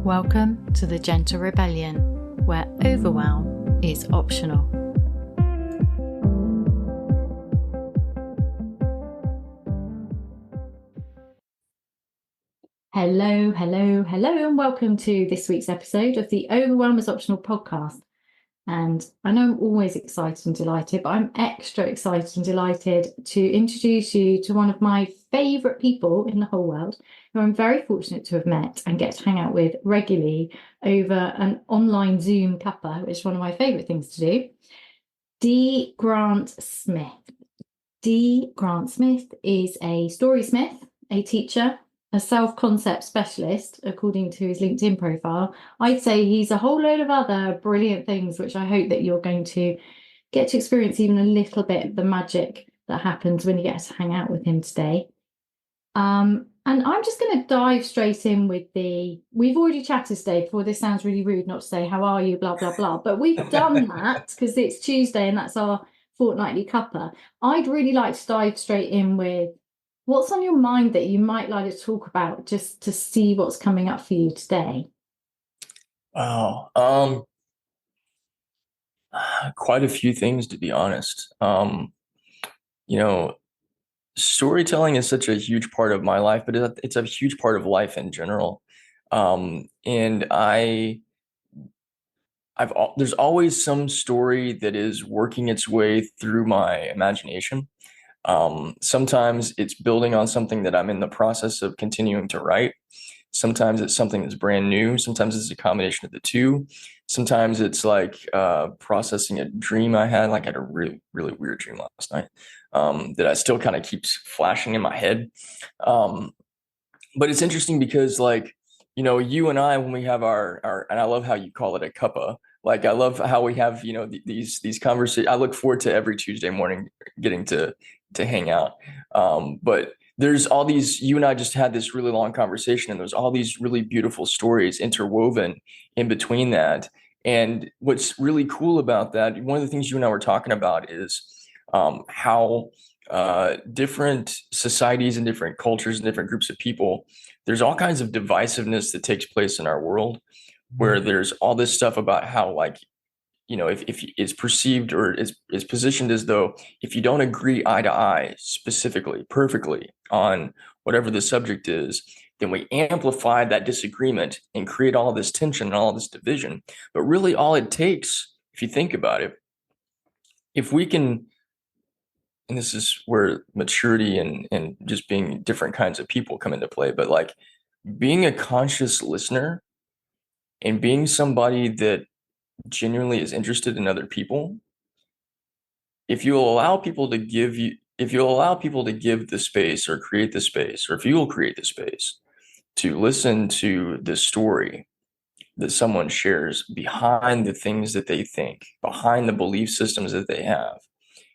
Welcome to the Gentle Rebellion, where overwhelm is optional. Hello, and welcome to this week's episode of the Overwhelm is Optional podcast. And I know I'm always excited and delighted, but I'm extra excited and delighted to introduce you to one of my favourite people in the whole world, who I'm very fortunate to have met and get to hang out with regularly over an online Zoom cuppa, which is one of my favourite things to do. Dee Grant Smith. Dee Grant Smith is a story smith, a teacher, a self-concept specialist, according to his LinkedIn profile. I'd say he's a whole load of other brilliant things, which I hope that you're going to get to experience even a little bit of the magic that happens when you get to hang out with him today. And I'm just going to dive straight in with we've already chatted today before. This sounds really rude not to say, how are you, blah, blah, blah. But we've done that because it's Tuesday and that's our fortnightly cuppa. I'd really like to dive straight in with what's on your mind that you might like to talk about, just to see what's coming up for you today. Wow. Quite a few things, to be honest. Storytelling is such a huge part of my life, but it's a huge part of life in general. And there's always some story that is working its way through my imagination. Sometimes it's building on something that I'm in the process of continuing to write. Sometimes it's something that's brand new. Sometimes it's a combination of the two. Sometimes it's like processing a dream I had. Like I had a really, really weird dream last night that I still kind of keeps flashing in my head. But it's interesting because you and I, when we have our and I love how you call it a cuppa. Like I love how we have, these conversations. I look forward to every Tuesday morning getting to hang out. But there's all these, you and I just had this really long conversation, and there's all these really beautiful stories interwoven in between that. And what's really cool about that, one of the things you and I were talking about is how different societies and different cultures and different groups of people, there's all kinds of divisiveness that takes place in our world, where there's all this stuff about how, if it's perceived or is positioned as though if you don't agree eye to eye, specifically, perfectly on whatever the subject is, then we amplify that disagreement and create all this tension and all this division. But really all it takes, if you think about it, if we can, and this is where maturity and just being different kinds of people come into play, but like being a conscious listener and being somebody that genuinely is interested in other people, if you'll allow people to give the space or create the space, or if you will create the space to listen to the story that someone shares behind the things that they think, behind the belief systems that they have,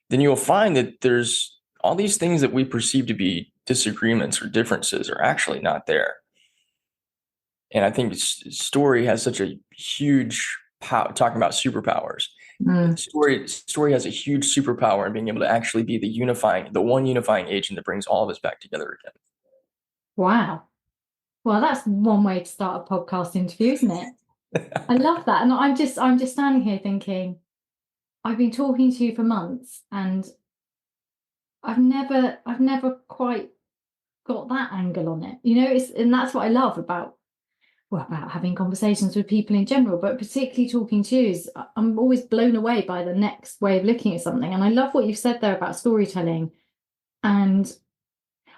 then you'll find that there's all these things that we perceive to be disagreements or differences are actually not there. And I think story has such a huge power. Talking about superpowers, story has a huge superpower in being able to actually be the one unifying agent that brings all of us back together again. Wow. Well, that's one way to start a podcast interview, isn't it? I love that. And I'm just standing here thinking, I've been talking to you for months and I've never quite got that angle on it. And that's what I love about having conversations with people in general, but particularly talking to you, is I'm always blown away by the next way of looking at something. And I love what you've said there about storytelling. And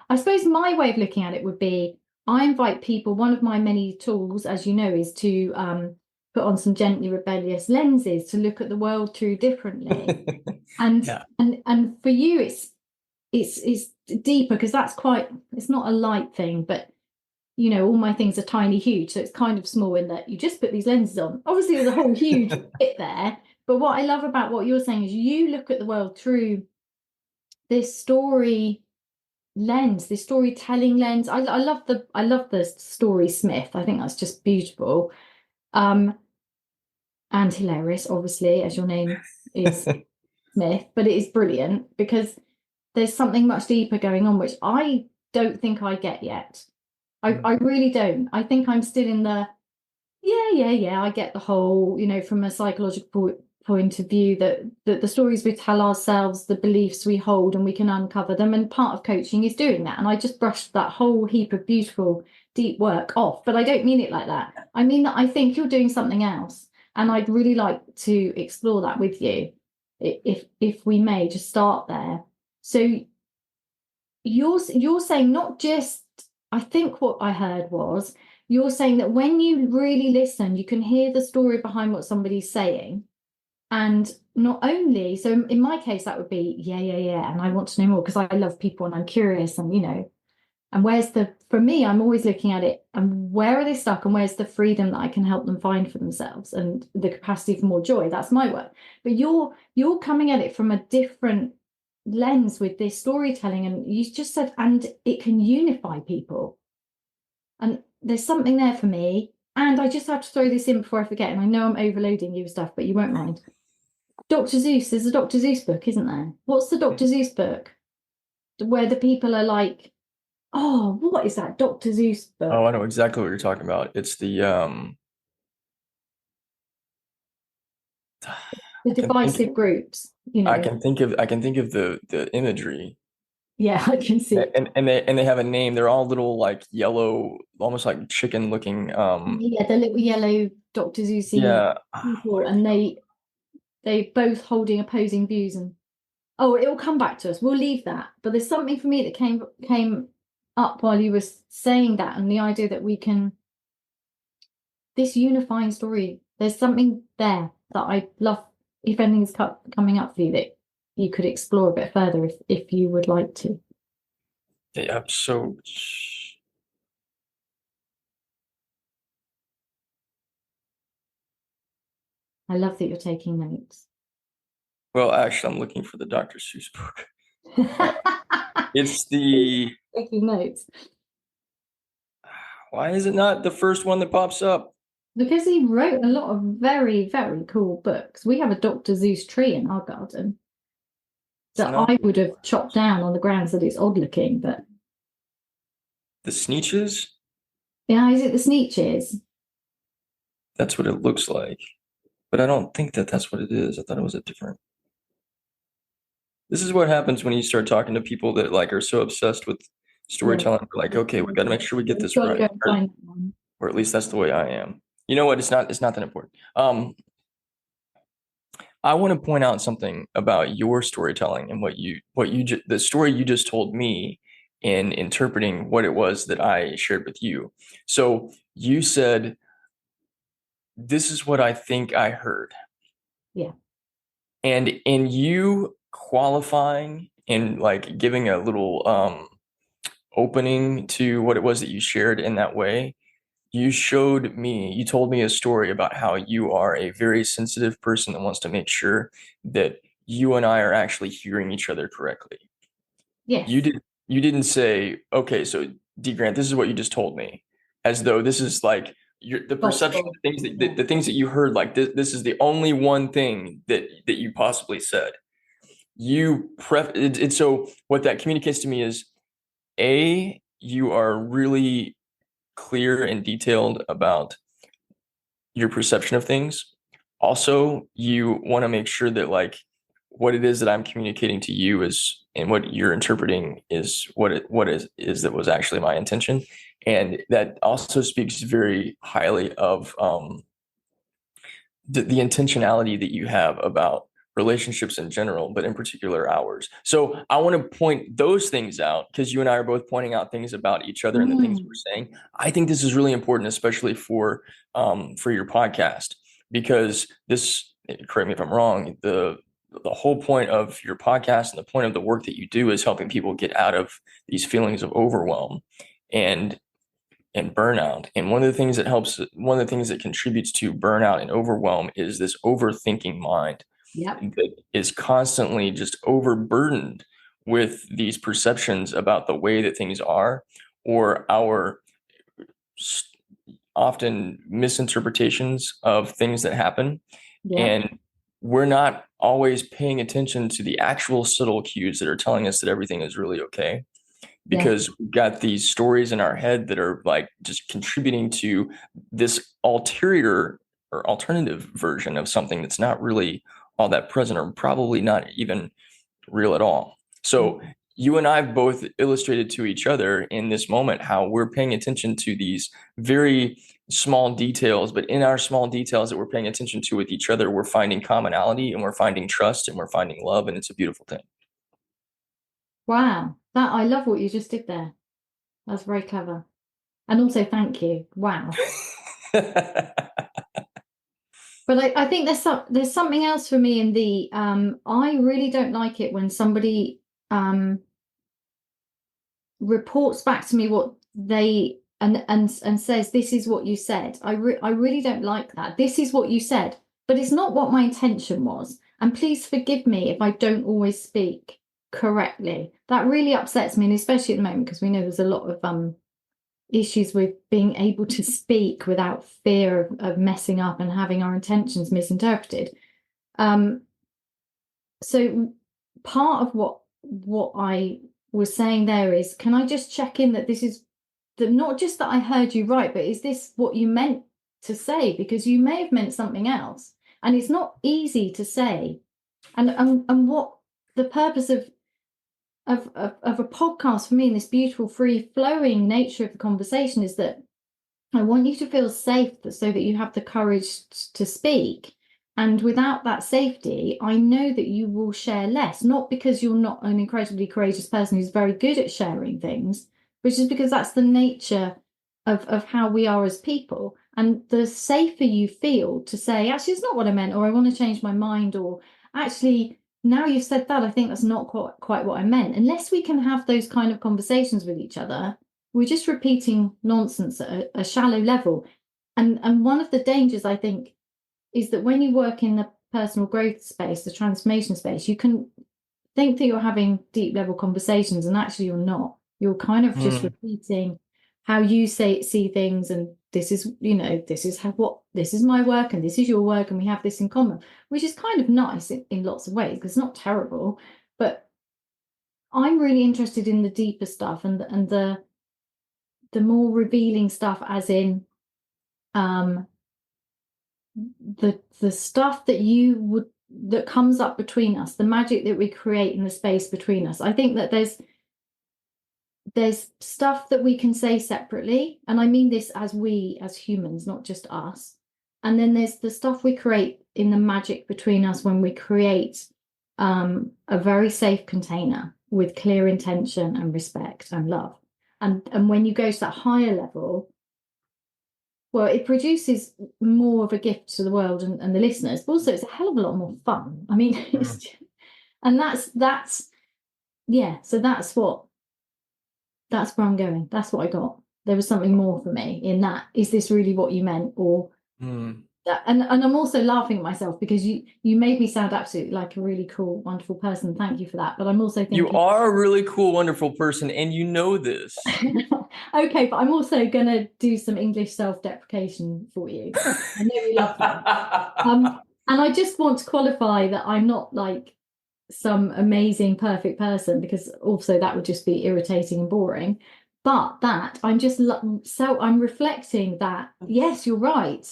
I suppose my way of looking at it would be, I invite people, one of my many tools, as you know, is to put on some gently rebellious lenses to look at the world through differently. And yeah. and for you, it's deeper, because it's not a light thing, but all my things are tiny, huge. So it's kind of small in that you just put these lenses on. Obviously, there's a whole huge bit there. But what I love about what you're saying is you look at the world through this story lens, this storytelling lens. I love the story smith. I think that's just beautiful. And hilarious, obviously, as your name is Smith, but it is brilliant because there's something much deeper going on, which I don't think I get yet. I really don't. I think I'm still in the Yeah. I get the whole, from a psychological point of view, that the stories we tell ourselves, the beliefs we hold, and we can uncover them. And part of coaching is doing that. And I just brushed that whole heap of beautiful, deep work off. But I don't mean it like that. I mean that I think you're doing something else. And I'd really like to explore that with you, if we may, just start there. So you're saying not just, I think what I heard was you're saying that when you really listen, you can hear the story behind what somebody's saying. And not only, so in my case, that would be, yeah. And I want to know more because I love people and I'm curious and, and for me, I'm always looking at it and where are they stuck and where's the freedom that I can help them find for themselves and the capacity for more joy. That's my work. But you're coming at it from a different lens with this storytelling. And you just said, and it can unify people. And there's something there for me. And I just have to throw this in before I forget. And I know I'm overloading you with stuff, but you won't mind. Dr. Seuss, there's a Dr. Seuss book, isn't there? What's the Dr. Seuss book? Where the people are like, oh, what is that Dr. Seuss book? Oh, I know exactly what you're talking about. It's the Divisive groups, I can think of the imagery. Yeah, I can see. And they have a name. They're all little like yellow, almost like chicken looking. Yeah, the little yellow Dr. Seussy Yeah. people, and they both holding opposing views. And it will come back to us. We'll leave that. But there's something for me that came up while you were saying that, and the idea that we can, this unifying story, there's something there that I'd love, if anything's coming up for you, that you could explore a bit further if you would like to. Yeah. So I love that you're taking notes. well, actually, I'm looking for the Dr. Seuss book. It's the. Taking notes. Why is it not the first one that pops up? Because he wrote a lot of very, very cool books. We have a Dr. Seuss tree in our garden that I would have chopped down on the grounds that it's odd looking, but the Sneetches? Yeah, is it the Sneetches? That's what it looks like. But I don't think that that's what it is. I thought it was a different. This is what happens when you start talking to people that like are so obsessed with storytelling. Yeah. Like, okay, we got to make sure we get this right. Or at least that's the way I am. You know what? It's not that important. I want to point out something about your storytelling and the story you just told me in interpreting what it was that I shared with you. So you said, this is what I think I heard. Yeah. And in you qualifying and like giving a little opening to what it was that you shared in that way, you told me a story about how you are a very sensitive person that wants to make sure that you and I are actually hearing each other correctly. Yes. You didn't say, okay, so D Grant, this is what you just told me, as though this is like the perception of the things that you heard, like this is the only one thing that you possibly said. So what that communicates to me is, you are really clear and detailed about your perception of things. Also, you want to make sure that like what it is that I'm communicating to you is, and what you're interpreting is what is that was actually my intention. And that also speaks very highly of the intentionality that you have about relationships in general, but in particular ours. So I want to point those things out because you and I are both pointing out things about each other and the things we're saying. I think this is really important, especially for your podcast, because this, correct me if I'm wrong, the whole point of your podcast and the point of the work that you do is helping people get out of these feelings of overwhelm and burnout. And one of the things that contributes to burnout and overwhelm is this overthinking mind. Yep. That is constantly just overburdened with these perceptions about the way that things are, or our often misinterpretations of things that happen. Yep. And we're not always paying attention to the actual subtle cues that are telling us that everything is really okay. because we've got these stories in our head that are like just contributing to this ulterior or alternative version of something that's not really all that present, or probably not even real at all. So you and I have both illustrated to each other in this moment how we're paying attention to these very small details, but in our small details that we're paying attention to with each other, we're finding commonality and we're finding trust and we're finding love, and it's a beautiful thing. Wow, I love what you just did there. That's very clever. And also thank you. Wow. But I think there's something else for me in the I really don't like it when somebody reports back to me what they and says, this is what you said. I really don't like that. This is what you said, but it's not what my intention was. And please forgive me if I don't always speak correctly. That really upsets me, and especially at the moment, because we know there's a lot of issues with being able to speak without fear of messing up and having our intentions misinterpreted. So part of what I was saying there is, can I just check in that this is not just that I heard you right, but is this what you meant to say? Because you may have meant something else, and it's not easy to say. And what the purpose of a podcast for me, in this beautiful free flowing nature of the conversation, is that I want you to feel safe so that you have the courage to speak. And without that safety, I know that you will share less, not because you're not an incredibly courageous person who's very good at sharing things, but just because that's the nature of how we are as people. And the safer you feel to say, actually, it's not what I meant, or I want to change my mind, or actually, now you've said that, I think that's not quite what I meant. Unless we can have those kind of conversations with each other, we're just repeating nonsense at a shallow level. And one of the dangers, I think, is that when you work in the personal growth space, the transformation space, you can think that you're having deep level conversations, and actually you're not. You're kind of just repeating how you see things, and this is this is my work and this is your work, and we have this in common, which is kind of nice in lots of ways, because it's not terrible. But I'm really interested in the deeper stuff and the more revealing stuff, as in the stuff that comes up between us, the magic that we create in the space between us. I think that there's stuff that we can say separately, and I mean this as we as humans, not just us. And then there's the stuff we create in the magic between us when we create a very safe container with clear intention and respect and love. And when you go to that higher level, well, it produces more of a gift to the world and the listeners, but also it's a hell of a lot more fun. I mean, and that's yeah. So that's where I'm going. That's what I got. There was something more for me in that. Is this really what you meant, or and I'm also laughing at myself because you made me sound absolutely like a really cool, wonderful person. Thank you for that. But I'm also thinking, you are a really cool, wonderful person, and you know this. Okay, but I'm also going to do some English self-deprecation for you. I know you love that. And I just want to qualify that I'm not like some amazing, perfect person, because also that would just be irritating and boring. But that I'm just I'm reflecting that, yes, you're right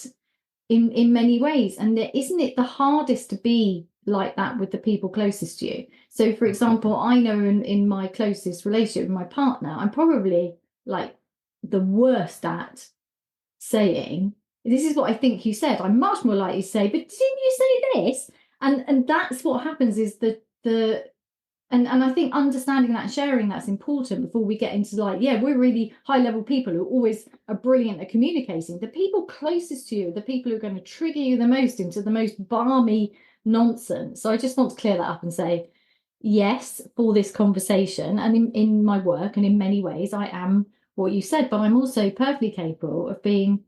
in many ways. And isn't it the hardest to be like that with the people closest to you? So, for example, I know in my closest relationship with my partner, I'm probably like the worst at saying, this is what I think you said. I'm much more likely to say, but didn't you say this? And that's what happens, is and I think understanding that and sharing that's important before we get into like, yeah, we're really high level people who always are brilliant at communicating. The people closest to you, the people who are going to trigger you the most into the most balmy nonsense. So I just want to clear that up and say, yes, for this conversation and in my work and in many ways, I am what you said, but I'm also perfectly capable of being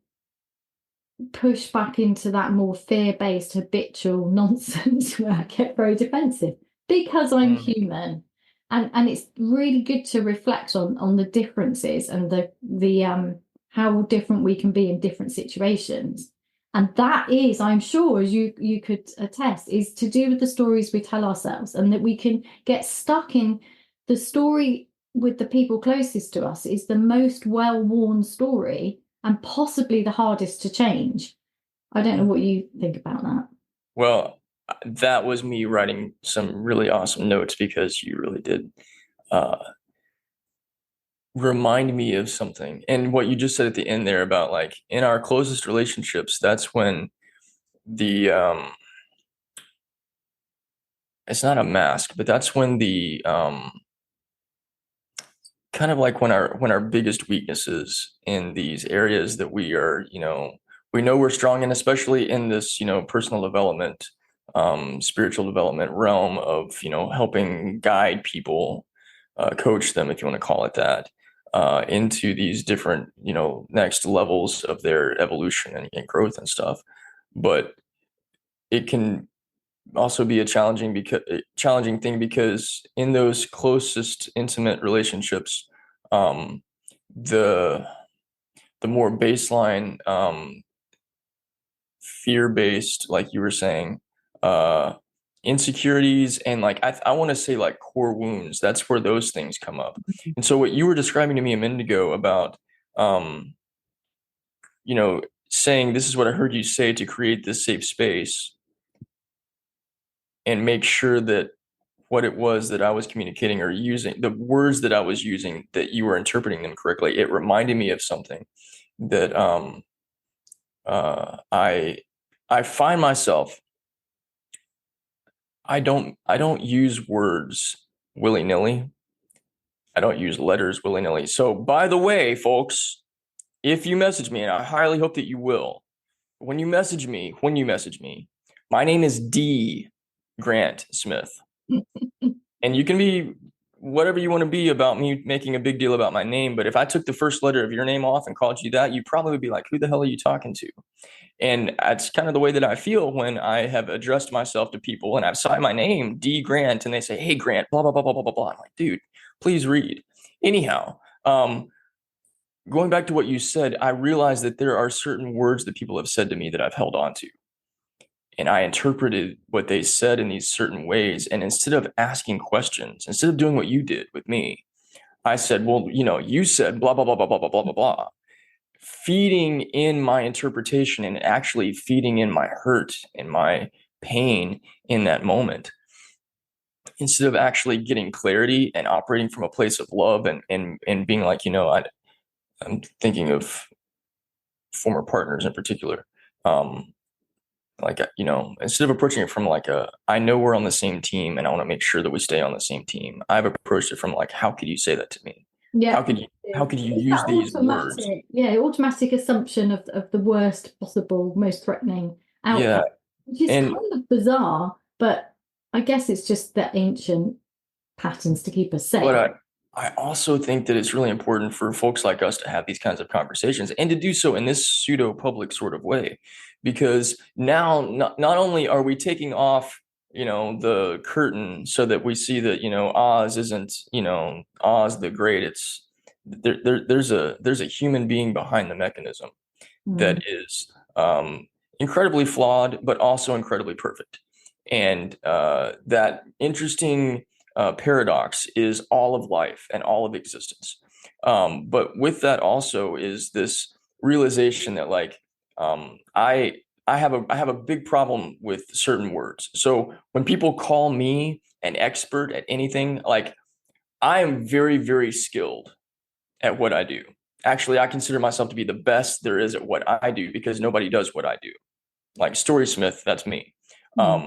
pushed back into that more fear-based habitual nonsense where I get very defensive because I'm human. And it's really good to reflect on the differences and the how different we can be in different situations. And that is, I'm sure, as you could attest, is to do with the stories we tell ourselves, and that we can get stuck in the story with the people closest to us is the most well-worn story and possibly the hardest to change. I don't know what you think about that. Well, that was me writing some really awesome notes because you really did uh, remind me of something. And what you just said at the end there about like in our closest relationships, that's when the it's not a mask, but that's when the kind of like when our biggest weaknesses in these areas that we are, we know we're strong in, especially in this, personal development, spiritual development realm of, helping guide people, coach them, if you want to call it that, into these different, next levels of their evolution and growth and stuff. But it can also be a challenging thing because in those closest intimate relationships, um, the the more baseline fear-based, like you were saying, uh, insecurities and like I want to say like core wounds. That's where those things come up. And so what you were describing to me a minute ago about um, saying this is what I heard you say to create this safe space and make sure that what it was that I was communicating or using, the words that I was using, that you were interpreting them correctly. It reminded me of something that I find myself, I don't use words willy-nilly. I don't use letters willy-nilly. So by the way, folks, if you message me, and I highly hope that you will, when you message me, my name is D. Grant Smith. And you can be whatever you want to be about me making a big deal about my name. But if I took the first letter of your name off and called you that, you probably would be like, who the hell are you talking to? And that's kind of the way that I feel when I have addressed myself to people and I've signed my name, D Grant, and they say, hey, Grant, blah, blah, blah, blah, blah, blah, blah. I'm like, dude, please read. Anyhow, going back to what you said, I realized that there are certain words that people have said to me that I've held on to. And I interpreted what they said in these certain ways. And instead of asking questions, instead of doing what you did with me, I said, well, you said blah, blah, blah, blah, blah, blah, blah, blah, blah. Feeding in my interpretation and actually feeding in my hurt and my pain in that moment, instead of actually getting clarity and operating from a place of love and being like, I'm thinking of former partners in particular. Like, instead of approaching it from like I know we're on the same team and I want to make sure that we stay on the same team, I've approached it from like, how could you say that to me? Yeah. How could you It's use that these words? automatic assumption of the worst possible, most threatening Yeah. outcome, which is And kind of bizarre, but I guess it's just the ancient patterns to keep us safe. but I also think that it's really important for folks like us to have these kinds of conversations and to do so in this pseudo public sort of way, because now not only are we taking off, the curtain so that we see that, Oz isn't, Oz the Great. It's there's a human being behind the mechanism that is incredibly flawed, but also incredibly perfect. And that interesting paradox is all of life and all of existence. But with that also is this realization that like I have a big problem with certain words. So when people call me an expert at anything, like I am very, very skilled at what I do. Actually, I consider myself to be the best there is at what I do because nobody does what I do. Like Storysmith, that's me.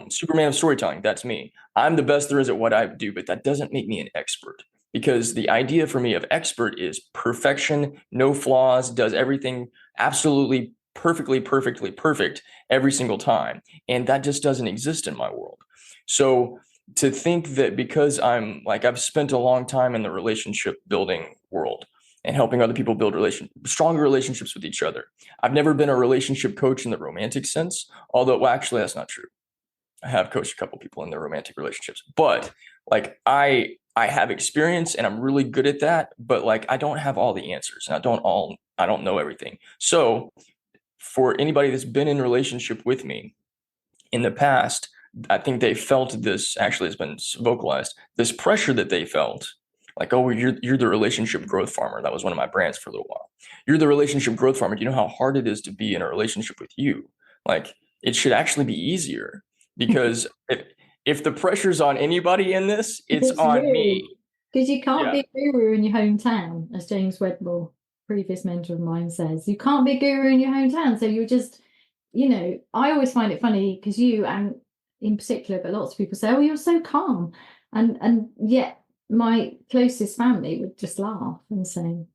Superman of storytelling, that's me. I'm the best there is at what I do, but that doesn't make me an expert because the idea for me of expert is perfection, no flaws, does everything absolutely perfectly perfect every single time. And that just doesn't exist in my world. So to think that because I've spent a long time in the relationship building world and helping other people build stronger relationships with each other. I've never been a relationship coach in the romantic sense, although well, actually that's not true. I have coached a couple people in their romantic relationships, but like I have experience and I'm really good at that, but like I don't have all the answers and I don't know everything. So for anybody that's been in a relationship with me in the past, I think they felt this actually has been vocalized, this pressure that they felt Like, oh, you're the relationship growth farmer. That was one of my brands for a little while. You're the relationship growth farmer. Do you know how hard it is to be in a relationship with you? Like, it should actually be easier, because if the pressure's on anybody in this, it's It's on you. me. Because you can't Yeah. be a guru in your hometown, as James Wedmore, previous mentor of mine, says. You can't be a guru in your hometown. So you're just, I always find it funny because you, and in particular, but lots of people say, oh, you're so calm. And yet my closest family would just laugh and say,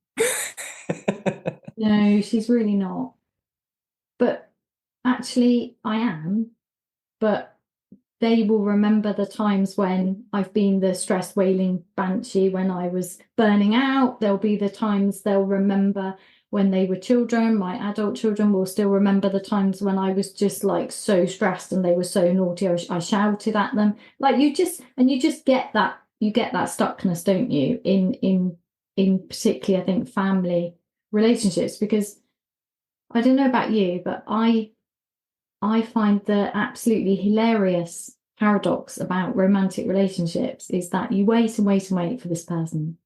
no, she's really not. But actually, I am. But they will remember the times when I've been the stressed, wailing banshee when I was burning out. There'll be the times they'll remember when they were children. My adult children will still remember the times when I was just like so stressed and they were so naughty. I shouted at them. Like you just get that, you get that stuckness, don't you? In particularly, I think, family relationships, because I don't know about you, but I find the absolutely hilarious paradox about romantic relationships is that you wait and wait and wait for this person,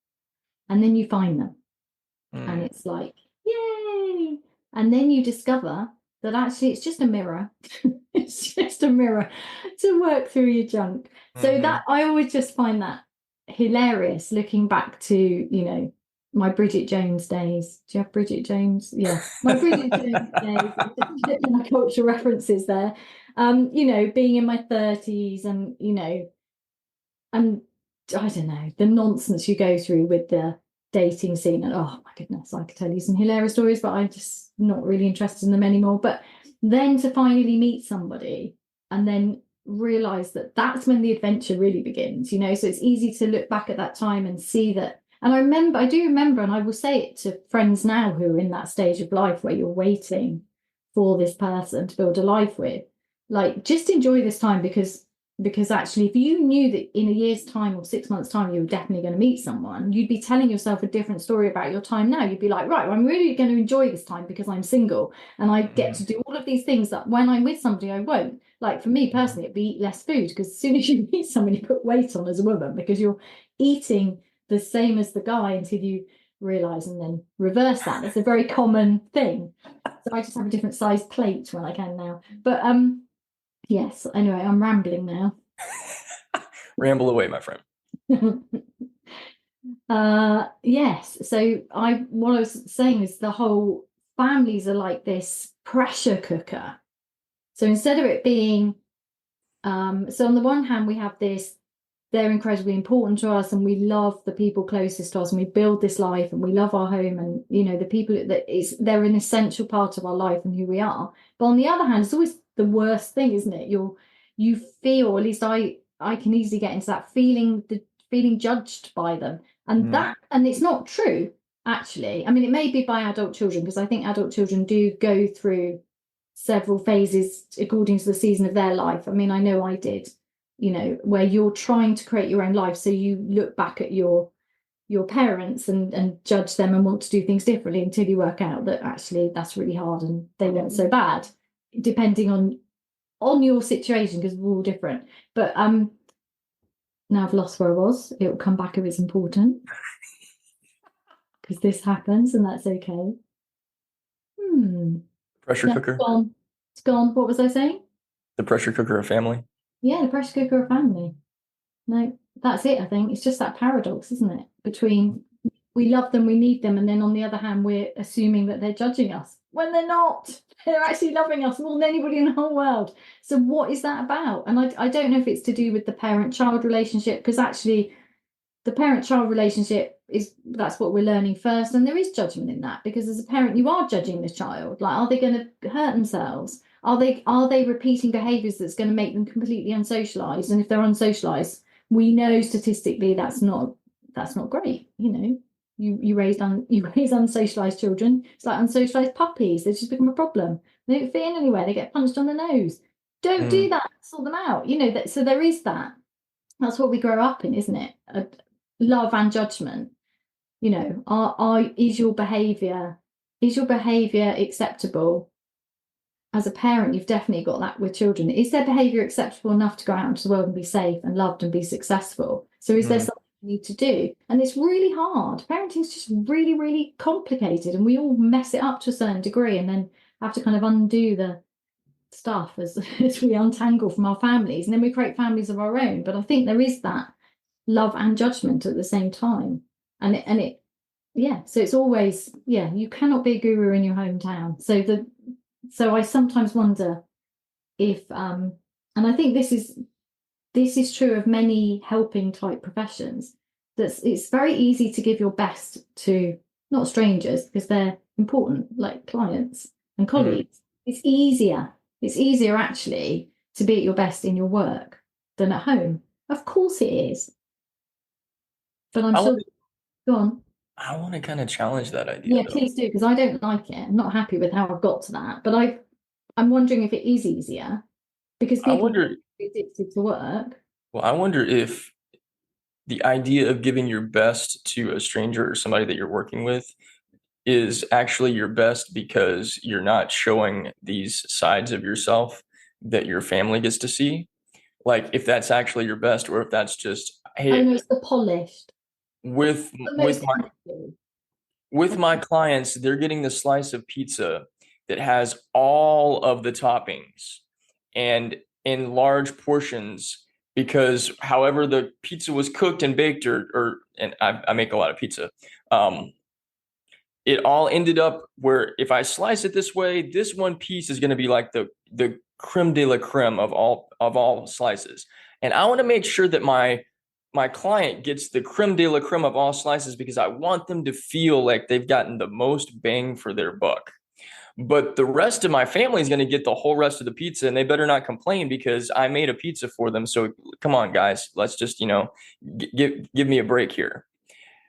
and then you find them, and it's like, yay! And then you discover that actually it's just a mirror. It's just a mirror to work through your junk. So that I always just find that hilarious, looking back to, my Bridget Jones days. Do you have Bridget Jones? Yeah, my Bridget Jones days. My cultural references there. Being in my 30s, and I don't know, the nonsense you go through with the dating scene. And oh my goodness, I could tell you some hilarious stories, but I'm just not really interested in them anymore. But then to finally meet somebody and then realize that that's when the adventure really begins, so it's easy to look back at that time and see that. And I do remember, and I will say it to friends now who are in that stage of life where you're waiting for this person to build a life with, like, just enjoy this time, because actually, if you knew that in a year's time or 6 months' time you were definitely going to meet someone, you'd be telling yourself a different story about your time now. You'd be like, right, well, I'm really going to enjoy this time because I'm single and I get to do all of these things that when I'm with somebody I won't. Like for me personally, it'd be eat less food, because as soon as you meet someone, you put weight on as a woman because you're eating the same as the guy until you realize and then reverse that. It's a very common thing. So I just have a different size plate when I can now. But yes, anyway, I'm rambling now. Ramble away, my friend. Yes, so what I was saying is the whole families are like this pressure cooker. So instead of it being so on the one hand we have this, they're incredibly important to us and we love the people closest to us and we build this life and we love our home, and the people they're an essential part of our life and who we are. But on the other hand, it's always the worst thing, isn't it? You feel, at least I can easily get into that feeling, the feeling judged by them, and and it's not true, actually. I mean, it may be by adult children, because I think adult children do go through several phases according to the season of their life. I mean, I know I did, where you're trying to create your own life, so you look back at your parents and judge them and want to do things differently until you work out that actually that's really hard and they weren't so bad, depending on your situation, because we're all different. But now I've lost where I was. It will come back if it's important, because this happens and that's okay. Pressure No, cooker. it's gone. What was I saying? The pressure cooker of family. Yeah, the pressure cooker of family. No, that's it. I think it's just that paradox, isn't it? Between we love them, we need them, and then on the other hand, we're assuming that they're judging us when they're not. They're actually loving us more than anybody in the whole world. So what is that about? And I don't know if it's to do with the parent-child relationship, because actually the parent-child relationship that's what we're learning first, and there is judgment in that, because as a parent you are judging this child. Like, are they going to hurt themselves? Are they repeating behaviors that's going to make them completely unsocialized? And if they're unsocialized, we know statistically that's not great. You raise unsocialized children. It's like unsocialized puppies. They just become a problem. They don't fit in anywhere. They get punched on the nose. Don't do that. Sort them out. So there is that. That's what we grow up in, isn't it? Love and judgment. Is your behavior acceptable? As a parent, you've definitely got that with children. Is their behavior acceptable enough to go out into the world and be safe and loved and be successful? So is there something need to do. And it's really hard. Parenting is just really, really complicated, and we all mess it up to a certain degree and then have to kind of undo the stuff as, as we untangle from our families, and then we create families of our own. But I think there is that love and judgment at the same time. And it yeah, so it's always, yeah, you cannot be a guru in your hometown. So I sometimes wonder if and I think this is true of many helping type professions, that it's very easy to give your best to not strangers because they're important, like clients and colleagues. It's easier actually to be at your best in your work than at home. Of course it is. But I'm sure, go on. I want to kind of challenge that idea Yeah, though. please do, because I don't like it. I'm not happy with how I've got to that. But I'm wondering if it is easier because I people wonder, are addicted to work. well, I wonder if the idea of giving your best to a stranger or somebody that you're working with is actually your best because you're not showing these sides of yourself that your family gets to see. Like if that's actually your best, or if that's just, Oh hey, no, it's the polished, with the with most my empty. with my clients, they're getting the slice of pizza that has all of the toppings and in large portions, because however the pizza was cooked and baked, or and I make a lot of pizza. It all ended up where if I slice it this way, this one piece is going to be like the creme de la creme of all slices. And I want to make sure that my client gets the creme de la creme of all slices because I want them to feel like they've gotten the most bang for their buck. But the rest of my family is going to get the whole rest of the pizza, and they better not complain because I made a pizza for them. So come on, guys, let's just, give me a break here.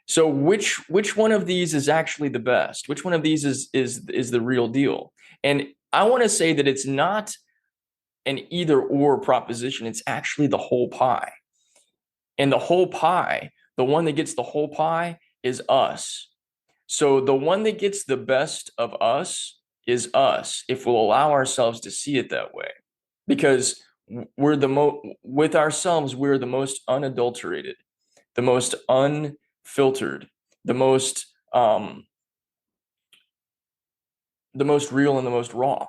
So which one of these is actually the best? Which one of these is the real deal? And I want to say that it's not an either or proposition. It's actually the whole pie. And the whole pie, the one that gets the whole pie is us. So the one that gets the best of us is us, if we'll allow ourselves to see it that way. Because with ourselves, we're the most unadulterated, the most unfiltered, the most the most real and the most raw.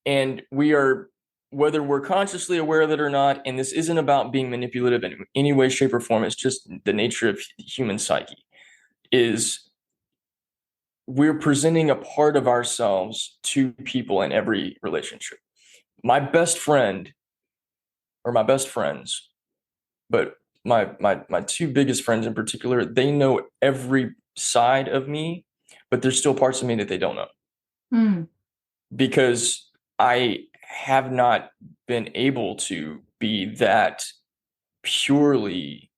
And we are, whether we're consciously aware of it or not, and this isn't about being manipulative in any way, shape, or form, it's just the nature of the human psyche, is we're presenting a part of ourselves to people in every relationship. My best friend, or my best friends, but my two biggest friends in particular, they know every side of me, but there's still parts of me that they don't know. Mm. Because I have not been able to be that purely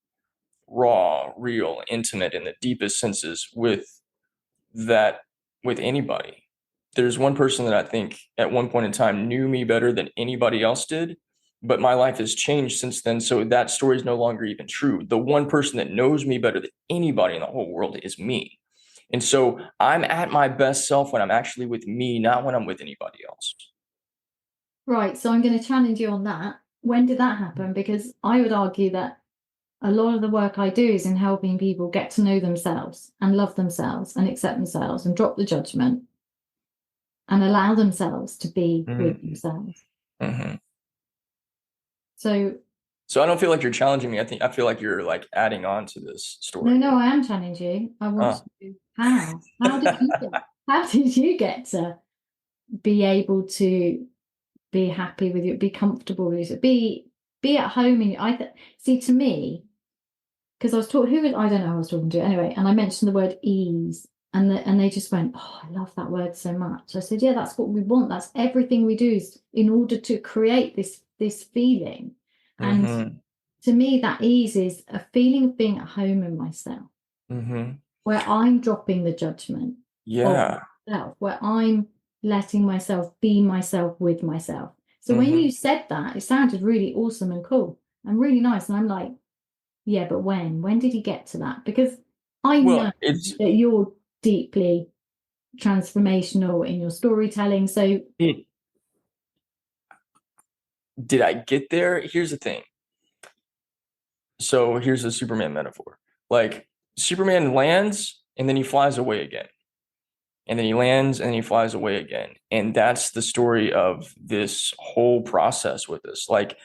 raw, real, intimate in the deepest senses with anybody. There's one person that I think at one point in time knew me better than anybody else did, but my life has changed since then. So that story is no longer even true. The one person that knows me better than anybody in the whole world is me. And so I'm at my best self when I'm actually with me, not when I'm with anybody else. Right, so I'm going to challenge you on that. When did that happen? Because I would argue that a lot of the work I do is in helping people get to know themselves and love themselves and accept themselves and drop the judgment and allow themselves to be with themselves. Mm-hmm. So I don't feel like you're challenging me. I feel like you're like adding on to this story. no, I am challenging you. I want to know how did you get to be able to be happy with you, be comfortable with you, be at home in see, to me, because I was talking, I don't know who I was talking to anyway, and I mentioned the word ease, and they just went, oh, I love that word so much. I said, yeah, that's what we want. That's everything we do is in order to create this feeling. And Mm-hmm. to me, that ease is a feeling of being at home in myself, where I'm dropping the judgment of myself, where I'm letting myself be myself with myself. So when you said that, it sounded really awesome and cool and really nice. And I'm like, yeah, but when did you get to that? Because I know that you're deeply transformational in your storytelling. So did I get there? Here's the thing. So here's a Superman metaphor. Like Superman lands and then he flies away again. And then he lands and he flies away again. And that's the story of this whole process with this. Like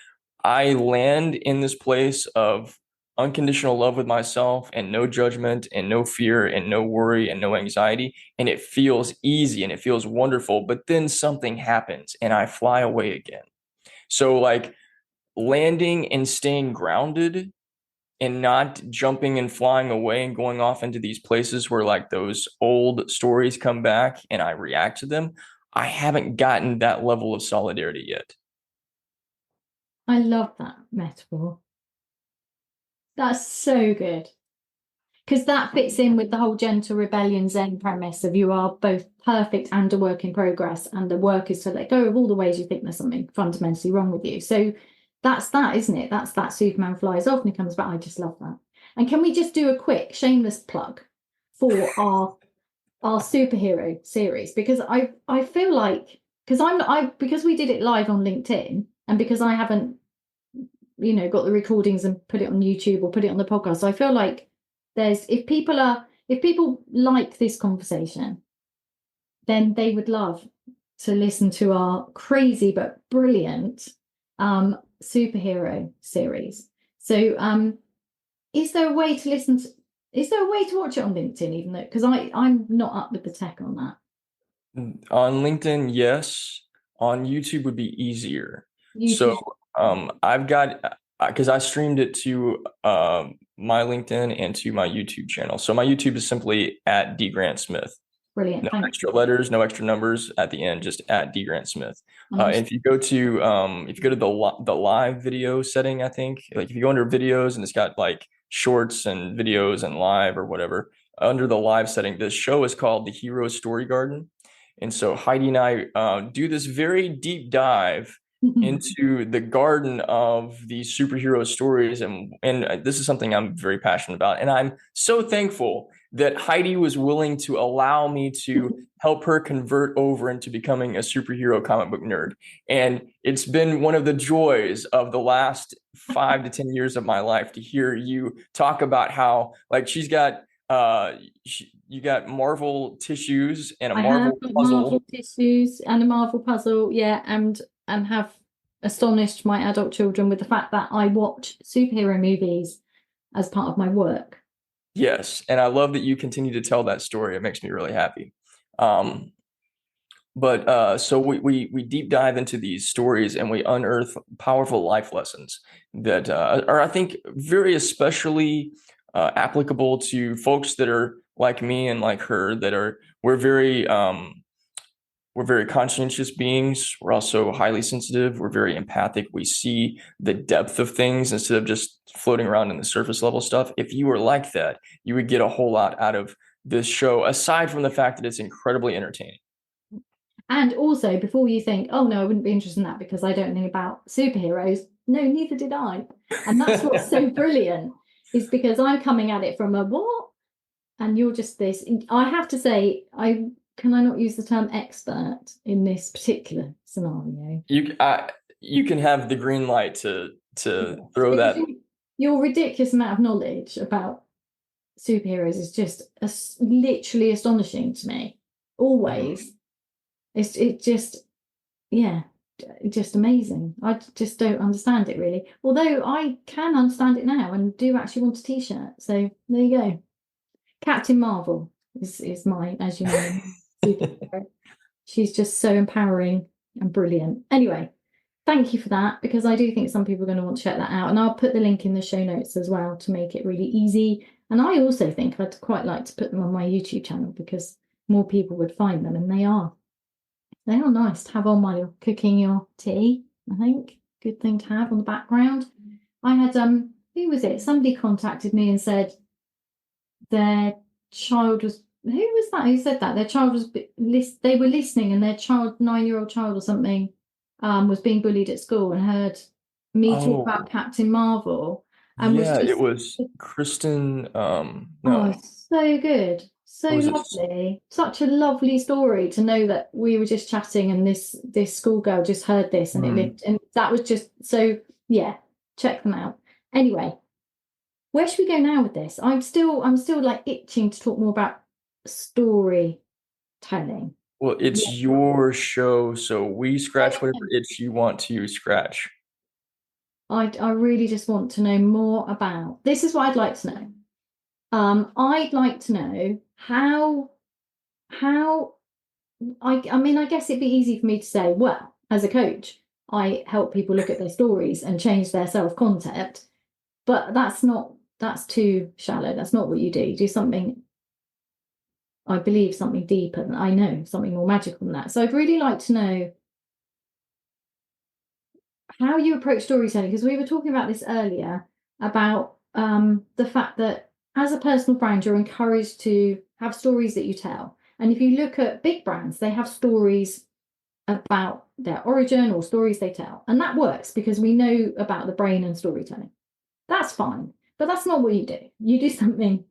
I land in this place of unconditional love with myself and no judgment and no fear and no worry and no anxiety. And it feels easy and it feels wonderful. But then something happens and I fly away again. So like landing and staying grounded and not jumping and flying away and going off into these places where like those old stories come back and I react to them. I haven't gotten that level of solidarity yet. I love that metaphor. That's so good. Because that fits in with the whole gentle rebellion Zen premise of you are both perfect and a work in progress, and the work is to let go of all the ways you think there's something fundamentally wrong with you. So that's that, isn't it? That's that Superman flies off and he comes back. I just love that. And can we just do a quick shameless plug for our superhero series? Because I feel like because we did it live on LinkedIn and because I haven't got the recordings and put it on YouTube or put it on the podcast, so I feel like if people like this conversation, then they would love to listen to our crazy but brilliant superhero series. So is there a way to watch it on LinkedIn, even though because I'm not up with the tech on that? On LinkedIn, yes. On YouTube would be easier. So YouTube. I've got because I streamed it to my LinkedIn and to my YouTube channel. So my YouTube is simply at D Grant Smith. Brilliant. No Thank extra you. letters, no extra numbers at the end, just at D Grant Smith. And if you go to the live video setting, I think like if you go under videos and it's got like shorts and videos and live or whatever, under the live setting, this show is called The Hero Story Garden. And so Heidi and I do this very deep dive into the garden of these superhero stories, and this is something I'm very passionate about, and I'm so thankful that Heidi was willing to allow me to help her convert over into becoming a superhero comic book nerd. And it's been one of the joys of the last 5 to 10 years of my life to hear you talk about how like you got Marvel tissues and a I have Marvel got Marvel puzzle. tissues and a Marvel puzzle, yeah, and have astonished my adult children with the fact that I watch superhero movies as part of my work. Yes, and I love that you continue to tell that story. It makes me really happy. Um, but so we deep dive into these stories and we unearth powerful life lessons that are, I think, very especially applicable to folks that are like me and like her, that are we're very conscientious beings. We're also highly sensitive. We're very empathic. We see the depth of things instead of just floating around in the surface level stuff. If you were like that, you would get a whole lot out of this show, aside from the fact that it's incredibly entertaining. And also, before you think, oh no, I wouldn't be interested in that because I don't know about superheroes. No, neither did I. And that's what's so brilliant, is because I'm coming at it from a what? And you're just this. I have to say, can I not use the term expert in this particular scenario? You can have the green light to throw Because that. your ridiculous amount of knowledge about superheroes is just literally astonishing to me. Always. It just, yeah, just amazing. I just don't understand it really. Although I can understand it now and do actually want a t-shirt. So there you go. Captain Marvel is my, as you know, superhero. She's just so empowering and brilliant. Anyway, thank you for that, because I do think some people are going to want to check that out. And I'll put the link in the show notes as well to make it really easy. And I also think I'd quite like to put them on my YouTube channel because more people would find them, and they are. They are nice to have on while you're cooking your tea, I think. Good thing to have on the background. I had who was it? Somebody contacted me and said their child was, who was that? Who said that? Their child was they were listening and their child, 9-year-old child or something, was being bullied at school and heard me talk Oh, about Captain Marvel and was yeah, it just, was Kristen. oh, No, so good. So what was it? lovely. Such a lovely story to know that we were just chatting and this schoolgirl just heard this and it Hmm. lived. And that was just so, yeah, check them out. Anyway, Where should we go now with this? I'm still like itching to talk more about storytelling. Well, it's Yeah. your show, so we scratch whatever itch you want to scratch. I really just want to know more about this is what I'd like to know. I'd like to know how I mean, I guess it'd be easy for me to say, well, as a coach, I help people look at their stories and change their self-concept, but that's too shallow. That's not what you do. You do something, I believe, something deeper than I know, something more magical than that. So I'd really like to know how you approach storytelling, because we were talking about this earlier about the fact that as a personal brand, you're encouraged to have stories that you tell. And if you look at big brands, they have stories about their origin or stories they tell. And that works because we know about the brain and storytelling. That's fine. But that's not what you do. You do something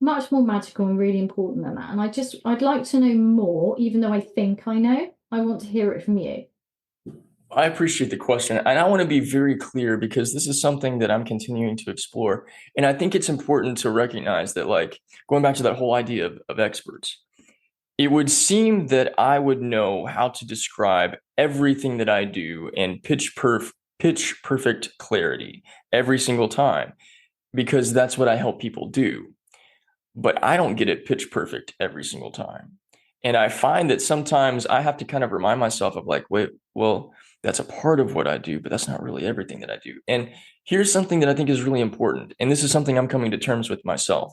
much more magical and really important than that. And I'd like to know more, even though I think I know. I want to hear it from you. I appreciate the question. And I want to be very clear because this is something that I'm continuing to explore. And I think it's important to recognize that, like, going back to that whole idea of experts, it would seem that I would know how to describe everything that I do in pitch perfect clarity every single time because that's what I help people do. But I don't get it pitch perfect every single time. And I find that sometimes I have to kind of remind myself of like, wait, well, that's a part of what I do, but that's not really everything that I do. And here's something that I think is really important. And this is something I'm coming to terms with myself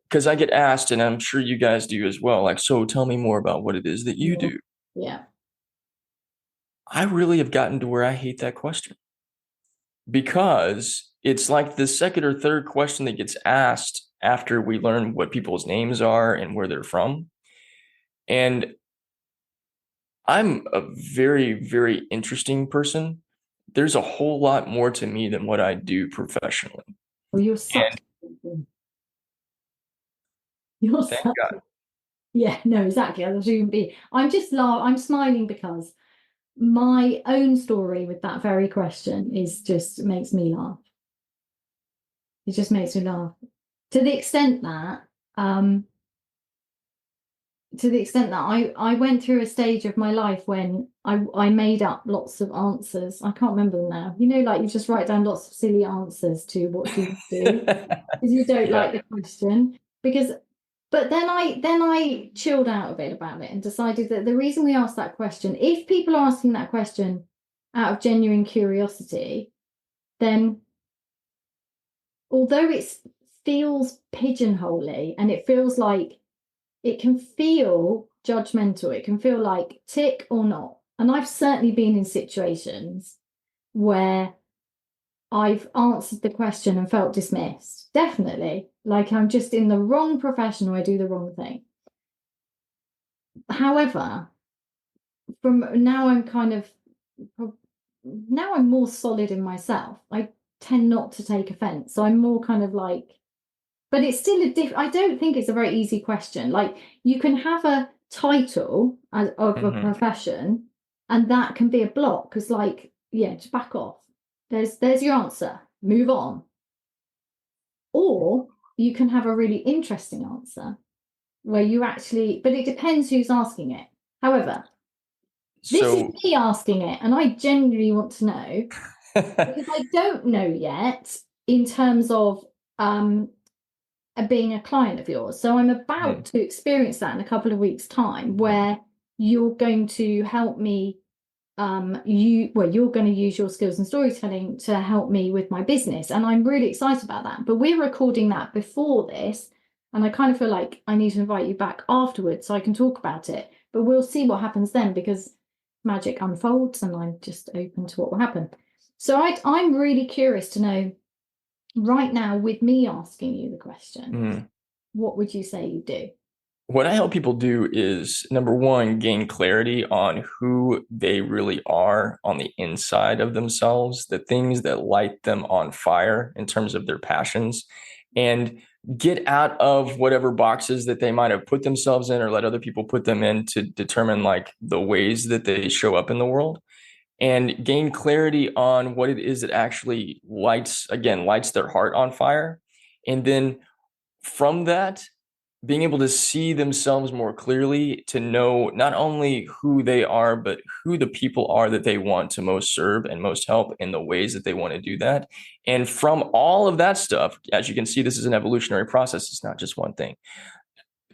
because I get asked, and I'm sure you guys do as well, like, so tell me more about what it is that you Yeah. do. Yeah. I really have gotten to where I hate that question because it's like the second or third question that gets asked after we learn what people's names are and where they're from. And I'm a very, very interesting person. There's a whole lot more to me than what I do professionally. Well, And you're thank such God. yeah, no, exactly. I shouldn't be. I'm smiling because my own story with that very question is just makes me laugh. It just makes me laugh. To the extent that um I went through a stage of my life when I made up lots of answers. I can't remember them now. You know, like you just write down lots of silly answers to what do you do because you don't Yeah. like the question. Because but then I chilled out a bit about it and decided that the reason we ask that question, if people are asking that question out of genuine curiosity, then although it feels pigeonholy and it feels like it can feel judgmental. It can feel like tick or not. And I've certainly been in situations where I've answered the question and felt dismissed. Definitely. Like I'm just in the wrong profession or I do the wrong thing. However, from now now I'm more solid in myself. I tend not to take offense. So I'm more kind of like, but it's still I don't think it's a very easy question. Like you can have a title of a Mhm. profession and that can be a block because like, yeah, just back off. There's your answer. Move on. Or you can have a really interesting answer where you actually, but it depends who's asking it. However, this is So, me asking it, and I genuinely want to know because I don't know yet in terms of being a client of yours. So I'm about Mhm. to experience that in a couple of weeks' time, where you're going to help me. You're going to use your skills and storytelling to help me with my business, and I'm really excited about that. But we're recording that before this, and I kind of feel like I need to invite you back afterwards so I can talk about it. But we'll see what happens then because magic unfolds, and I'm just open to what will happen. So I'm really curious to know right now, with me asking you the question, Mhm. what would you say you do? What I help people do is number one, gain clarity on who they really are on the inside of themselves, the things that light them on fire in terms of their passions, and get out of whatever boxes that they might have put themselves in or let other people put them in to determine like the ways that they show up in the world. and gain clarity on what it is that actually lights their heart on fire. And then from that, being able to see themselves more clearly, to know not only who they are, but who the people are that they want to most serve and most help in the ways that they want to do that. And from all of that stuff, as you can see, this is an evolutionary process. It's not just one thing.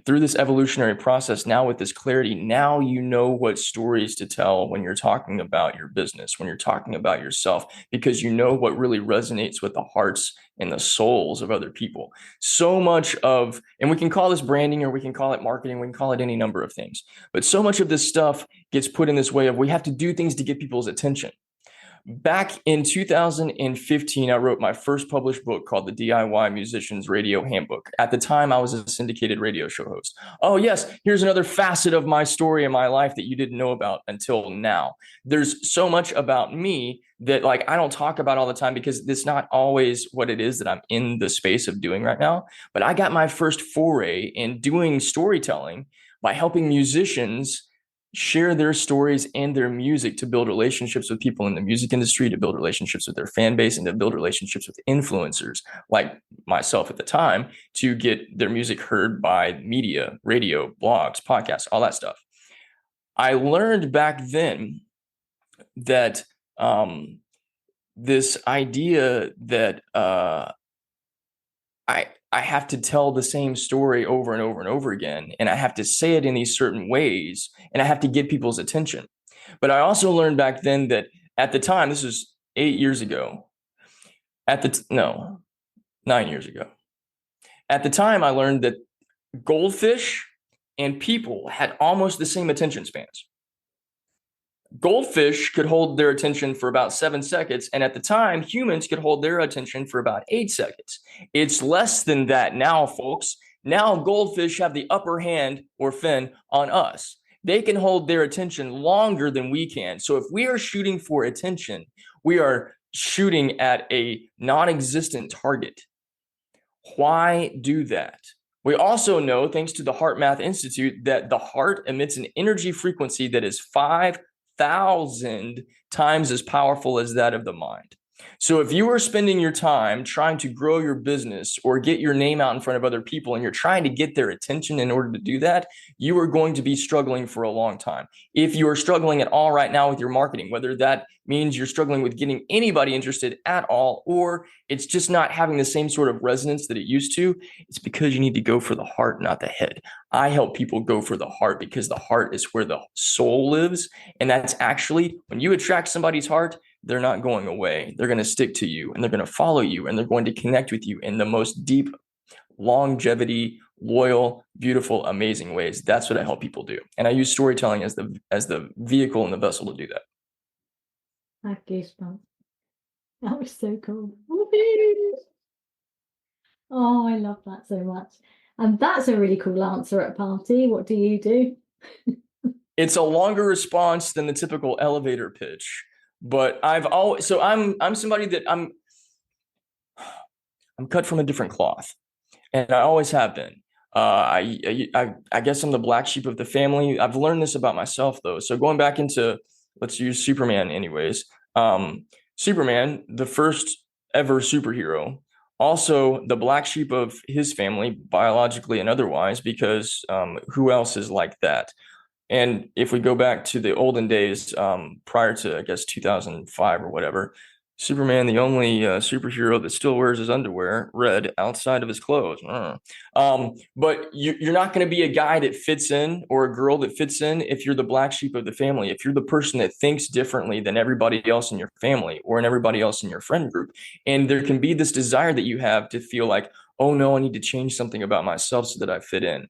Through this evolutionary process, now with this clarity, now you know what stories to tell when you're talking about your business, when you're talking about yourself, because you know what really resonates with the hearts and the souls of other people. So much of, and we can call this branding, or we can call it marketing, we can call it any number of things, but so much of this stuff gets put in this way of we have to do things to get people's attention. Back in 2015, I wrote my first published book called The DIY Musician's Radio Handbook. At the time, I was a syndicated radio show host. Oh, yes, here's another facet of my story in my life that you didn't know about until now. There's so much about me that like I don't talk about all the time because it's not always what it is that I'm in the space of doing right now. But I got my first foray in doing storytelling by helping musicians share their stories and their music to build relationships with people in the music industry, to build relationships with their fan base, and to build relationships with influencers like myself at the time, to get their music heard by media, radio, blogs, podcasts, all that stuff. I learned back then that this idea that I have to tell the same story over and over and over again, and I have to say it in these certain ways, and I have to get people's attention. But I also learned back then that at the time, this was 8 years ago, no, 9 years ago. At the time, I learned that goldfish and people had almost the same attention spans. Goldfish could hold their attention for about 7 seconds. And at the time, humans could hold their attention for about 8 seconds. It's less than that now, folks. Now goldfish have the upper hand or fin on us. They can hold their attention longer than we can. So if we are shooting for attention, we are shooting at a non-existent target. Why do that? We also know, thanks to the Heart Math Institute, that the heart emits an energy frequency that is 5,000 times as powerful as that of the mind. So if you are spending your time trying to grow your business or get your name out in front of other people, and you're trying to get their attention in order to do that, you are going to be struggling for a long time. If you are struggling at all right now with your marketing, whether that means you're struggling with getting anybody interested at all, or it's just not having the same sort of resonance that it used to, it's because you need to go for the heart, not the head. I help people go for the heart because the heart is where the soul lives. And that's actually, when you attract somebody's heart, they're not going away. They're going to stick to you, and they're going to follow you, and they're going to connect with you in the most deep, longevity, loyal, beautiful, amazing ways. That's what I help people do. And I use storytelling as the vehicle and the vessel to do that. I have goosebumps. That was so cool. Oh, I love that so much. And that's a really cool answer at a party. What do you do? It's a longer response than the typical elevator pitch. But I'm somebody that I'm cut from a different cloth, and I always have been. I guess I'm the black sheep of the family. I've learned this about myself though. So going back into, let's use Superman anyways. Superman, the first ever superhero, also the black sheep of his family, biologically and otherwise, because who else is like that? And if we go back to the olden days, prior to, I guess, 2005 or whatever, Superman, the only superhero that still wears his underwear red outside of his clothes. But you're not going to be a guy that fits in, or a girl that fits in, if you're the black sheep of the family, if you're the person that thinks differently than everybody else in your family or in everybody else in your friend group. And there can be this desire that you have to feel like, oh no, I need to change something about myself so that I fit in.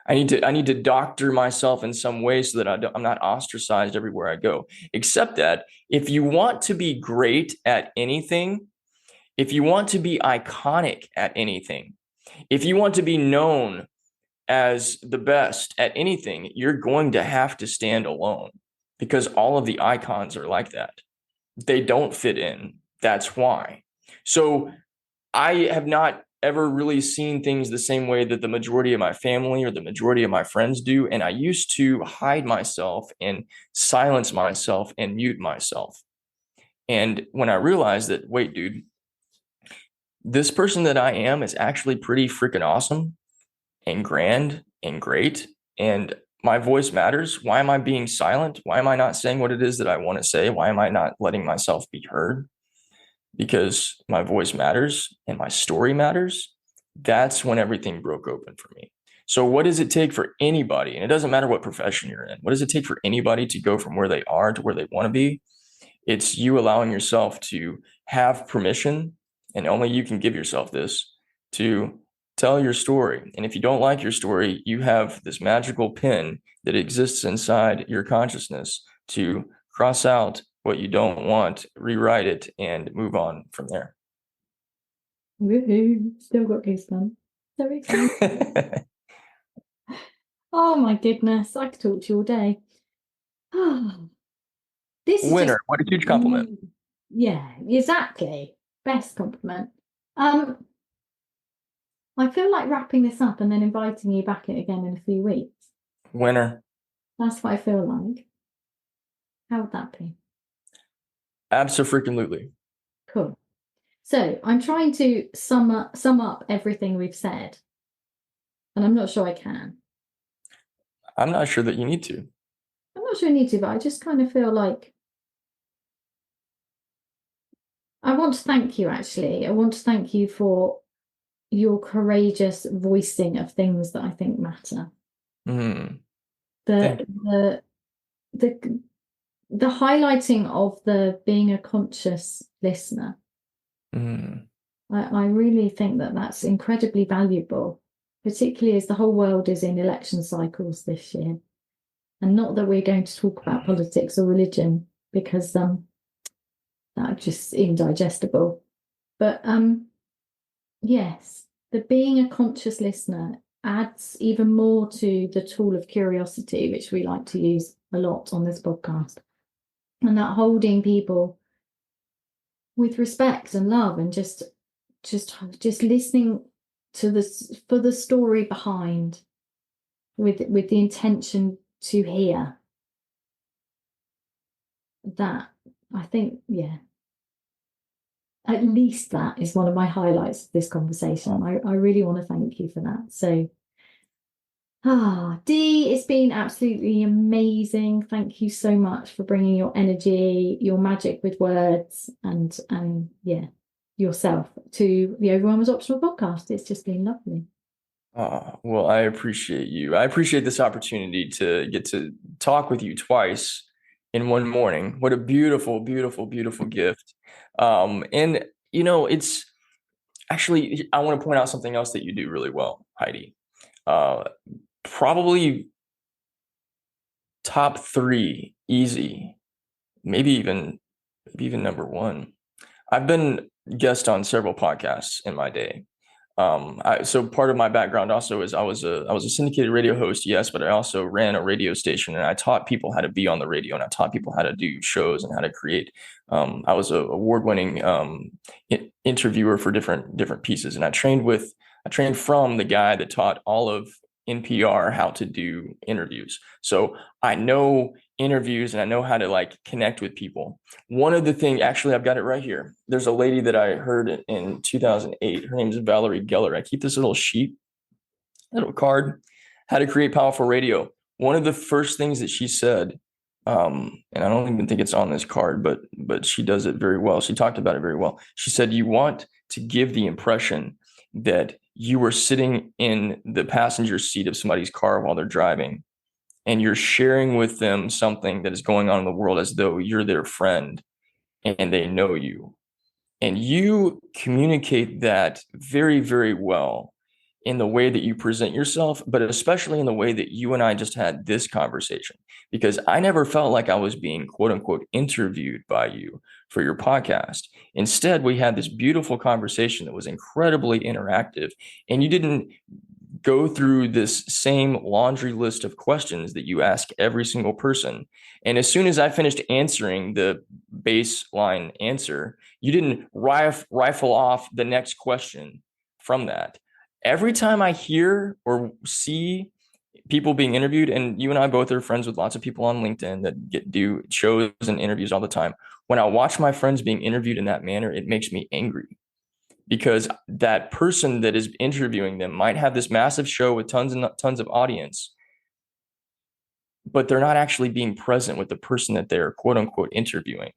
I need to doctor myself in some way so that I'm not ostracized everywhere I go. Except that if you want to be great at anything, if you want to be iconic at anything, if you want to be known as the best at anything, you're going to have to stand alone, because all of the icons are like that. They don't fit in. That's why. So I have not ever really seen things the same way that the majority of my family or the majority of my friends do. And I used to hide myself and silence myself and mute myself. And when I realized that, wait, dude, this person that I am is actually pretty freaking awesome and grand and great. And my voice matters. Why am I being silent? Why am I not saying what it is that I want to say? Why am I not letting myself be heard? Because my voice matters and my story matters. That's when everything broke open for me. So what does it take for anybody? And it doesn't matter what profession you're in. What does it take for anybody to go from where they are to where they want to be? It's you allowing yourself to have permission, and only you can give yourself this, to tell your story. And if you don't like your story, you have this magical pin that exists inside your consciousness to cross out what you don't want, rewrite it, and move on from there. Woohoo! Still got goosebumps. So excited. Oh my goodness, I could talk to you all day. This is Winner, just, what a huge compliment. Yeah, exactly. Best compliment. I feel like wrapping this up and then inviting you back again in a few weeks. Winner. That's what I feel like. How would that be? Absolutely. Cool. So I'm trying to sum up everything we've said, and I'm not sure I can. I'm not sure that you need to. I'm not sure I need to, but I just kind of feel like I want to thank you, actually. I want to thank you for your courageous voicing of things that I think matter. Mm. The highlighting of the being a conscious listener. Mm. I really think that that's incredibly valuable, particularly as the whole world is in election cycles this year. And not that we're going to talk about politics or religion, because that's just indigestible. But yes, the being a conscious listener adds even more to the tool of curiosity, which we like to use a lot on this podcast. And that holding people with respect and love, and just listening to for the story behind, with the intention to hear. That, I think, yeah, at least that is one of my highlights of this conversation. I really want to thank you for that. So Dee, it's been absolutely amazing. Thank you so much for bringing your energy, your magic with words, and yeah, yourself to the Overwhelm is Optional podcast. It's just been lovely. Well, I appreciate you. I appreciate this opportunity to get to talk with you twice in one morning. What a beautiful, beautiful, beautiful gift. And it's actually, I want to point out something else that you do really well, Heidi. Probably top 3, easy, maybe even number 1. I've been guest on several podcasts in my day. So part of my background also is I was a syndicated radio host, yes, but I also ran a radio station, and I taught people how to be on the radio, and I taught people how to do shows and how to create. I was an award-winning interviewer for different pieces, and I trained from the guy that taught all of NPR how to do interviews. So I know interviews and I know how to connect with people. One of the things, actually, I've got it right here. There's a lady that I heard in 2008. Her name is Valerie Geller. I keep this little sheet, little card, how to create powerful radio. One of the first things that she said, and I don't even think it's on this card, but she does it very well. She talked about it very well. She said, you want to give the impression that you were sitting in the passenger seat of somebody's car while they're driving, and you're sharing with them something that is going on in the world as though you're their friend and they know you. And you communicate that very, very well in the way that you present yourself, but especially in the way that you and I just had this conversation, because I never felt like I was being quote unquote interviewed by you for your podcast. Instead, we had this beautiful conversation that was incredibly interactive, and you didn't go through this same laundry list of questions that you ask every single person. And as soon as I finished answering the baseline answer, you didn't rifle off the next question from that. Every time I hear or see people being interviewed, and you and I both are friends with lots of people on LinkedIn that do shows and interviews all the time. When I watch my friends being interviewed in that manner, it makes me angry, because that person that is interviewing them might have this massive show with tons and tons of audience, but they're not actually being present with the person that they're quote unquote interviewing.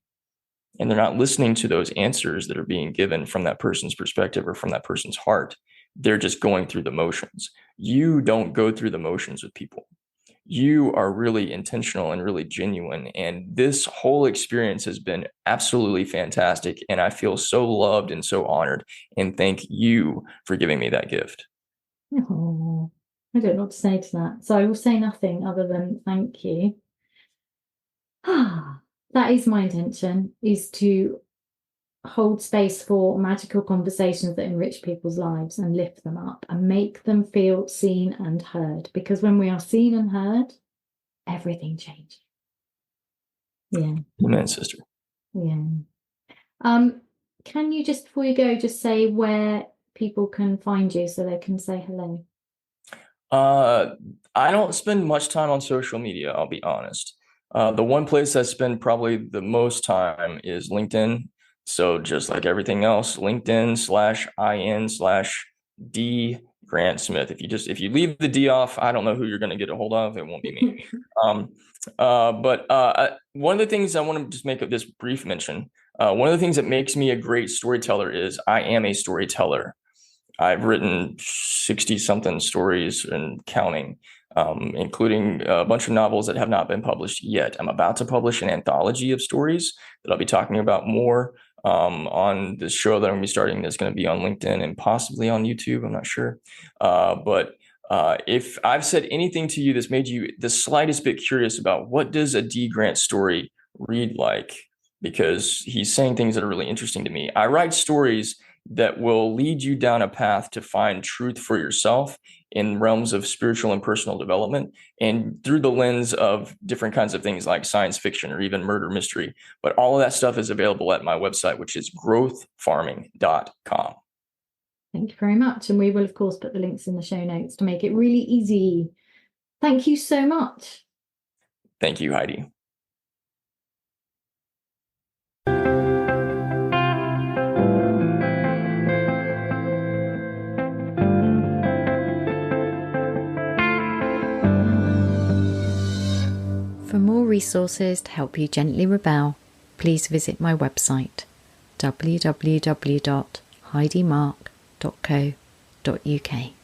And they're not listening to those answers that are being given from that person's perspective or from that person's heart. They're just going through the motions. You don't go through the motions with people. You are really intentional and really genuine. And this whole experience has been absolutely fantastic. And I feel so loved and so honored. And thank you for giving me that gift. Oh, I don't know what to say to that. So I will say nothing other than thank you. That is my intention, is to hold space for magical conversations that enrich people's lives and lift them up and make them feel seen and heard. Because when we are seen and heard, everything changes. Yeah. Amen, sister. Yeah. Can you, just before you go, just say where people can find you so they can say hello? I don't spend much time on social media, I'll be honest. The one place I spend probably the most time is LinkedIn. So just like everything else, LinkedIn/IN/D Grant Smith. If you leave the D off, I don't know who you're going to get a hold of. It won't be me. But one of the things I want to just make of this brief mention, one of the things that makes me a great storyteller is I am a storyteller. I've written 60 something stories and counting, including a bunch of novels that have not been published yet. I'm about to publish an anthology of stories that I'll be talking about more on this show that I'm going to be starting, that's going to be on LinkedIn and possibly on YouTube. I'm not sure. But if I've said anything to you that's made you the slightest bit curious about what does a D. Grant story read like, because he's saying things that are really interesting to me. I write stories that will lead you down a path to find truth for yourself in realms of spiritual and personal development, and through the lens of different kinds of things like science fiction or even murder mystery. But all of that stuff is available at my website, which is growthfarming.com. Thank you very much. And we will, of course, put the links in the show notes to make it really easy. Thank you so much. Thank you, Heidi. For more resources to help you gently rebel, please visit my website www.heidimark.co.uk.